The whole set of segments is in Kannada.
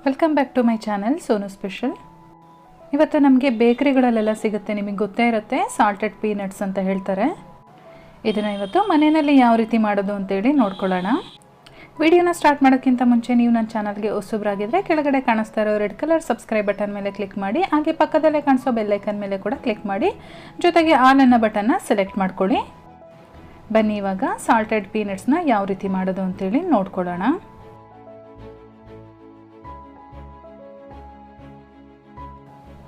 Welcome back to my channel Sonu special. ಇವತ್ತು ನಮಗೆ ಬೇಕರಿಗಳಲ್ಲೆಲ್ಲ ಸಿಗುತ್ತೆ, ನಿಮಗೆ ಗೊತ್ತೇ ಇರುತ್ತೆ, ಸಾಲ್ಟೆಡ್ ಪೀನಟ್ಸ್ ಅಂತ ಹೇಳ್ತಾರೆ. ಇದನ್ನು ಇವತ್ತು ಮನೆಯಲ್ಲಿ ಯಾವ ರೀತಿ ಮಾಡೋದು ಅಂತೇಳಿ ನೋಡ್ಕೊಳ್ಳೋಣ. ವಿಡಿಯೋನ ಸ್ಟಾರ್ಟ್ ಮಾಡೋಕ್ಕಿಂತ ಮುಂಚೆ ನೀವು ನನ್ನ ಚಾನಲ್ಗೆ ಹೊಸಬ್ರಾಗಿದ್ದರೆ ಕೆಳಗಡೆ ಕಾಣಿಸ್ತಾ ಇರೋ ರೆಡ್ ಕಲರ್ ಸಬ್ಸ್ಕ್ರೈಬ್ ಬಟನ್ ಮೇಲೆ ಕ್ಲಿಕ್ ಮಾಡಿ, ಹಾಗೆ ಪಕ್ಕದಲ್ಲೇ ಕಾಣಿಸೋ ಬೆಲ್ಲೈಕನ್ ಮೇಲೆ ಕೂಡ ಕ್ಲಿಕ್ ಮಾಡಿ, ಜೊತೆಗೆ ಆಲ್ ಅನ್ನೋ ಬಟನ್ನ ಸೆಲೆಕ್ಟ್ ಮಾಡ್ಕೊಳ್ಳಿ. ಬನ್ನಿ ಇವಾಗ ಸಾಲ್ಟೆಡ್ ಪೀನಟ್ಸ್ನ ಯಾವ ರೀತಿ ಮಾಡೋದು ಅಂತೇಳಿ ನೋಡ್ಕೊಳ್ಳೋಣ.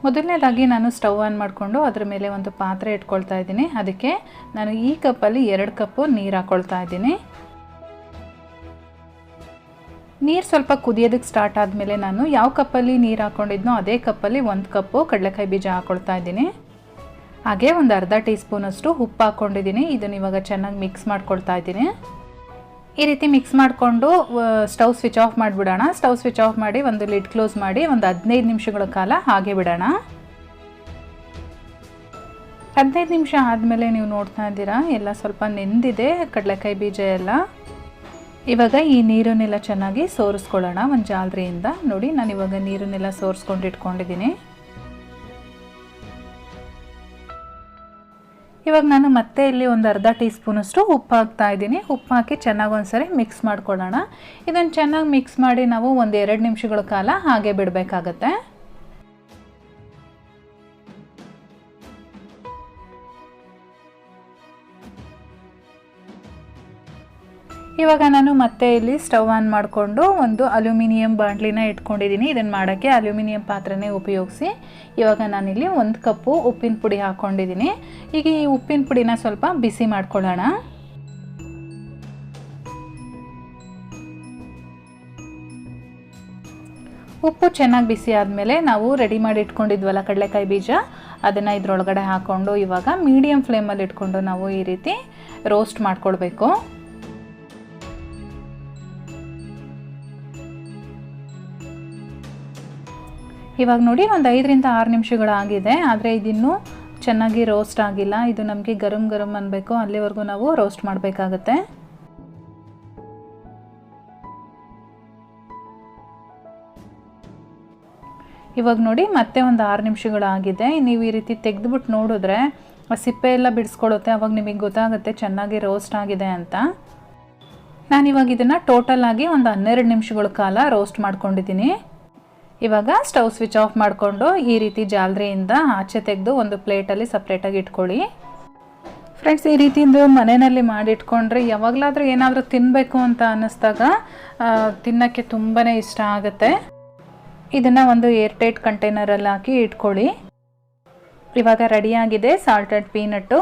ಮೊದಲನೇದಾಗಿ ನಾನು ಸ್ಟವ್ ಆನ್ ಮಾಡಿಕೊಂಡು ಅದರ ಮೇಲೆ ಒಂದು ಪಾತ್ರೆ ಇಟ್ಕೊಳ್ತಾ ಇದ್ದೀನಿ. ಅದಕ್ಕೆ ನಾನು ಈ ಕಪ್ಪಲ್ಲಿ 2 ಕಪ್ಪು ನೀರು ಹಾಕ್ಕೊಳ್ತಾ ಇದ್ದೀನಿ. ನೀರು ಸ್ವಲ್ಪ ಕುದಿಯೋದಕ್ಕೆ ಸ್ಟಾರ್ಟ್ ಆದಮೇಲೆ ನಾನು ಯಾವ ಕಪ್ಪಲ್ಲಿ ನೀರು ಹಾಕ್ಕೊಂಡಿದ್ನೋ ಅದೇ ಕಪ್ಪಲ್ಲಿ 1 ಕಪ್ಪು ಕಡಲೆಕಾಯಿ ಬೀಜ ಹಾಕ್ಕೊಳ್ತಾ ಇದ್ದೀನಿ. ಹಾಗೆ ಒಂದು ಅರ್ಧ ಟೀ ಸ್ಪೂನಷ್ಟು ಉಪ್ಪು ಹಾಕ್ಕೊಂಡಿದ್ದೀನಿ. ಇದನ್ನು ಇವಾಗ ಚೆನ್ನಾಗಿ ಮಿಕ್ಸ್ ಮಾಡ್ಕೊಳ್ತಾ ಇದ್ದೀನಿ. ಈ ರೀತಿ ಮಿಕ್ಸ್ ಮಾಡಿಕೊಂಡು ಸ್ಟವ್ ಸ್ವಿಚ್ ಆಫ್ ಮಾಡಿಬಿಡೋಣ. ಸ್ಟವ್ ಸ್ವಿಚ್ ಆಫ್ ಮಾಡಿ ಒಂದು ಲಿಡ್ ಕ್ಲೋಸ್ ಮಾಡಿ ಒಂದು 15 ನಿಮಿಷಗಳ ಕಾಲ ಹಾಗೆ ಬಿಡೋಣ. 15 ನಿಮಿಷ ಆದಮೇಲೆ ನೀವು ನೋಡ್ತಾ ಇದ್ದೀರಾ, ಎಲ್ಲ ಸ್ವಲ್ಪ ನೆಂದಿದೆ ಕಡಲೆಕಾಯಿ ಬೀಜ ಎಲ್ಲ. ಇವಾಗ ಈ ನೀರನ್ನೆಲ್ಲ ಚೆನ್ನಾಗಿ ಸೋರಿಸ್ಕೊಳ್ಳೋಣ ಒಂದು ಜಾಲರಿಯಿಂದ. ನೋಡಿ, ನಾನು ಇವಾಗ ನೀರನ್ನೆಲ್ಲ ಸೋರಿಸ್ಕೊಂಡು ಇಟ್ಕೊಂಡಿದ್ದೀನಿ. ಇವಾಗ ನಾನು ಮತ್ತೆ ಇಲ್ಲಿ ಒಂದು ಅರ್ಧ ಟೀ ಸ್ಪೂನಷ್ಟು ಉಪ್ಪು ಹಾಕ್ತಾ ಇದ್ದೀನಿ. ಉಪ್ಪು ಹಾಕಿ ಚೆನ್ನಾಗಿ ಒಂದ್ಸರಿ ಮಿಕ್ಸ್ ಮಾಡ್ಕೊಳ್ಳೋಣ. ಇದನ್ನು ಚೆನ್ನಾಗಿ ಮಿಕ್ಸ್ ಮಾಡಿ ನಾವು ಒಂದು 2 ನಿಮಿಷಗಳ ಕಾಲ ಹಾಗೆ ಬಿಡಬೇಕಾಗತ್ತೆ. ಇವಾಗ ನಾನು ಮತ್ತೆ ಇಲ್ಲಿ ಸ್ಟವ್ ಆನ್ ಮಾಡಿಕೊಂಡು ಒಂದು ಅಲ್ಯೂಮಿನಿಯಂ ಬಾಣಲಿನ ಇಟ್ಕೊಂಡಿದ್ದೀನಿ. ಇದನ್ನು ಮಾಡೋಕ್ಕೆ ಅಲ್ಯೂಮಿನಿಯಂ ಪಾತ್ರೆನೇ ಉಪಯೋಗಿಸಿ. ಇವಾಗ ನಾನಿಲ್ಲಿ 1 ಕಪ್ಪು ಉಪ್ಪಿನ ಪುಡಿ ಹಾಕ್ಕೊಂಡಿದ್ದೀನಿ. ಈಗ ಈ ಉಪ್ಪಿನ ಪುಡಿನ ಸ್ವಲ್ಪ ಬಿಸಿ ಮಾಡ್ಕೊಳ್ಳೋಣ. ಉಪ್ಪು ಚೆನ್ನಾಗಿ ಬಿಸಿ ಆದಮೇಲೆ ನಾವು ರೆಡಿ ಮಾಡಿ ಇಟ್ಕೊಂಡಿದ್ವಲ್ಲ ಕಡಲೆಕಾಯಿ ಬೀಜ, ಅದನ್ನು ಇದರೊಳಗಡೆ ಹಾಕ್ಕೊಂಡು ಇವಾಗ ಮೀಡಿಯಮ್ ಫ್ಲೇಮಲ್ಲಿ ಇಟ್ಕೊಂಡು ನಾವು ಈ ರೀತಿ ರೋಸ್ಟ್ ಮಾಡ್ಕೊಳ್ಬೇಕು. ಇವಾಗ ನೋಡಿ, ಒಂದು 5 ರಿಂದ 6 ನಿಮಿಷಗಳಾಗಿದೆ, ಆದರೆ ಇದಿನ್ನೂ ಚೆನ್ನಾಗಿ ರೋಸ್ಟ್ ಆಗಿಲ್ಲ. ಇದು ನಮಗೆ ಗರಂ ಗರಂ ಅನ್ನಬೇಕು, ಅಲ್ಲಿವರೆಗೂ ನಾವು ರೋಸ್ಟ್ ಮಾಡಬೇಕಾಗತ್ತೆ. ಇವಾಗ ನೋಡಿ, ಮತ್ತೆ ಒಂದು 6 ನಿಮಿಷಗಳಾಗಿದೆ. ನೀವು ಈ ರೀತಿ ತೆಗೆದುಬಿಟ್ಟು ನೋಡಿದ್ರೆ ಆ ಸಿಪ್ಪೆ ಎಲ್ಲ ಬಿಡಿಸ್ಕೊಳ್ಳುತ್ತೆ. ಅವಾಗ ನಿಮಗೆ ಗೊತ್ತಾಗುತ್ತೆ ಚೆನ್ನಾಗಿ ರೋಸ್ಟ್ ಆಗಿದೆ ಅಂತ. ನಾನಿವಾಗ ಇದನ್ನು ಟೋಟಲ್ ಆಗಿ ಒಂದು 12 ನಿಮಿಷಗಳ ಕಾಲ ರೋಸ್ಟ್ ಮಾಡ್ಕೊಂಡಿದ್ದೀನಿ. ಇವಾಗ ಸ್ಟವ್ ಸ್ವಿಚ್ ಆಫ್ ಮಾಡಿಕೊಂಡು ಈ ರೀತಿ ಜಾಲರಿಯಿಂದ ಆಚೆ ತೆಗೆದು ಒಂದು ಪ್ಲೇಟಲ್ಲಿ ಸಪ್ರೇಟಾಗಿ ಇಟ್ಕೊಳ್ಳಿ. ಫ್ರೆಂಡ್ಸ್, ಈ ರೀತಿಯಿಂದ ಮನೆಯಲ್ಲಿ ಮಾಡಿಟ್ಕೊಂಡ್ರೆ ಯಾವಾಗಲಾದರೂ ಏನಾದರೂ ತಿನ್ನಬೇಕು ಅಂತ ಅನ್ನಿಸ್ದಾಗ ತಿನ್ನೋಕ್ಕೆ ತುಂಬಾ ಇಷ್ಟ ಆಗುತ್ತೆ. ಇದನ್ನು ಒಂದು ಏರ್ಟೈಟ್ ಕಂಟೈನರಲ್ಲಿ ಹಾಕಿ ಇಟ್ಕೊಳ್ಳಿ. ಇವಾಗ ರೆಡಿಯಾಗಿದೆ ಸಾಲ್ಟೆಡ್ ಪೀನಟ್ಟು.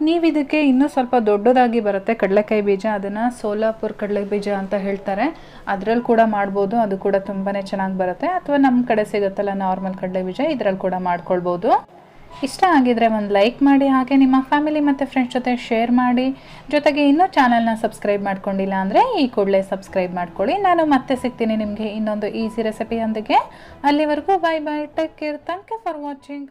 ನೀವು ಇದಕ್ಕೆ ಇನ್ನೂ ಸ್ವಲ್ಪ ದೊಡ್ಡದಾಗಿ ಬರುತ್ತೆ ಕಡಲೆಕಾಯಿ ಬೀಜ, ಅದನ್ನು ಸೋಲಾಪುರ್ ಕಡಲೆ ಬೀಜ ಅಂತ ಹೇಳ್ತಾರೆ. ಅದರಲ್ಲಿ ಕೂಡ ಮಾಡ್ಬೋದು, ಅದು ಕೂಡ ತುಂಬಾ ಚೆನ್ನಾಗಿ ಬರುತ್ತೆ. ಅಥವಾ ನಮ್ಮ ಕಡೆ ಸಿಗುತ್ತಲ್ಲ ನಾರ್ಮಲ್ ಕಡಲೆ ಬೀಜ, ಇದರಲ್ಲಿ ಕೂಡ ಮಾಡ್ಕೊಳ್ಬೋದು. ಇಷ್ಟ ಆಗಿದ್ರೆ ಒಂದು ಲೈಕ್ ಮಾಡಿ, ಹಾಗೆ ನಿಮ್ಮ ಫ್ಯಾಮಿಲಿ ಮತ್ತು ಫ್ರೆಂಡ್ಸ್ ಜೊತೆ ಶೇರ್ ಮಾಡಿ. ಜೊತೆಗೆ ಇನ್ನೂ ಚಾನಲ್ನ ಸಬ್ಸ್ಕ್ರೈಬ್ ಮಾಡ್ಕೊಂಡಿಲ್ಲ ಅಂದರೆ ಈ ಕೂಡಲೇ ಸಬ್ಸ್ಕ್ರೈಬ್ ಮಾಡ್ಕೊಳ್ಳಿ. ನಾನು ಮತ್ತೆ ಸಿಗ್ತೀನಿ ನಿಮಗೆ ಇನ್ನೊಂದು ಈಸಿ ರೆಸಿಪಿಯೊಂದಿಗೆ. ಅಲ್ಲಿವರೆಗೂ bye bye, take care, thank you for watching.